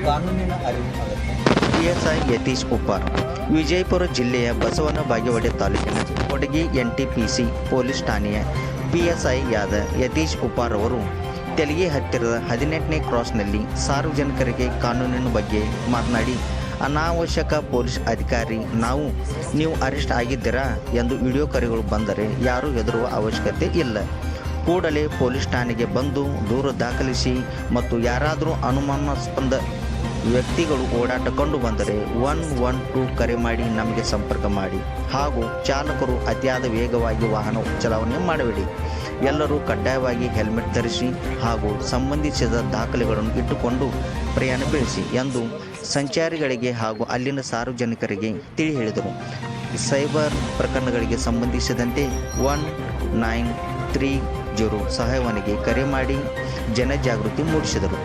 ಕಾನೂನಿನ ಅರಿವು ಅಗತ್ಯ. PSI ಯತೀಶ್ ಉಪ್ಪಾರ್. ವಿಜಯಪುರ ಜಿಲ್ಲೆಯ ಬಸವನ ಬಾಗೇವಾಡಿ ತಾಲೂಕಿನ ಕೊಡಗಿ NTPC ಪೊಲೀಸ್ ಠಾಣೆಯ PSI ಯಾದ ಯತೀಶ್ ಉಪ್ಪಾರ್ ಅವರು ತೆಲಿಗೆ ಹತ್ತಿರದ 18ನೇ ಕ್ರಾಸ್ನಲ್ಲಿ ಸಾರ್ವಜನಿಕರಿಗೆ ಕಾನೂನಿನ ಬಗ್ಗೆ ಮಾತನಾಡಿ, ಅನಾವಶ್ಯಕ ಪೊಲೀಸ್ ಅಧಿಕಾರಿ ನೀವು ಅರೆಸ್ಟ್ ಆಗಿದ್ದೀರಾ ಎಂದು ವಿಡಿಯೋ ಕರೆಗಳು ಬಂದರೆ ಯಾರೂ ಹೆದರುವ ಅವಶ್ಯಕತೆ ಇಲ್ಲ. ಕೂಡಲೇ ಪೊಲೀಸ್ ಠಾಣೆಗೆ ಬಂದು ದೂರು ದಾಖಲಿಸಿ ಮತ್ತು ಯಾರಾದರೂ ಅನುಮಾನಾಸ್ಪದ ವ್ಯಕ್ತಿಗಳು ಓಡಾಟ ಕಂಡು ಬಂದರೆ 112 ಕರೆ ಮಾಡಿ ನಮಗೆ ಸಂಪರ್ಕ ಮಾಡಿ. ಹಾಗೂ ಚಾಲಕರು ಅತಿಯಾದ ವೇಗವಾಗಿ ವಾಹನ ಚಲಾವಣೆ ಮಾಡಬೇಡಿ. ಎಲ್ಲರೂ ಕಡ್ಡಾಯವಾಗಿ ಹೆಲ್ಮೆಟ್ ಧರಿಸಿ ಹಾಗೂ ಸಂಬಂಧಿಸಿದ ದಾಖಲೆಗಳನ್ನು ಇಟ್ಟುಕೊಂಡು ಪ್ರಯಾಣ ಬೆಳೆಸಿ ಎಂದು ಸಂಚಾರಿಗಳಿಗೆ ಹಾಗೂ ಅಲ್ಲಿನ ಸಾರ್ವಜನಿಕರಿಗೆ ತಿಳಿ ಹೇಳಿದರು. ಸೈಬರ್ ಪ್ರಕರಣಗಳಿಗೆ ಸಂಬಂಧಿಸಿದಂತೆ 1930 ಸಹಾಯವಾಣಿಗೆ ಕರೆ ಮಾಡಿ ಜನಜಾಗೃತಿ ಮೂಡಿಸಿದರು.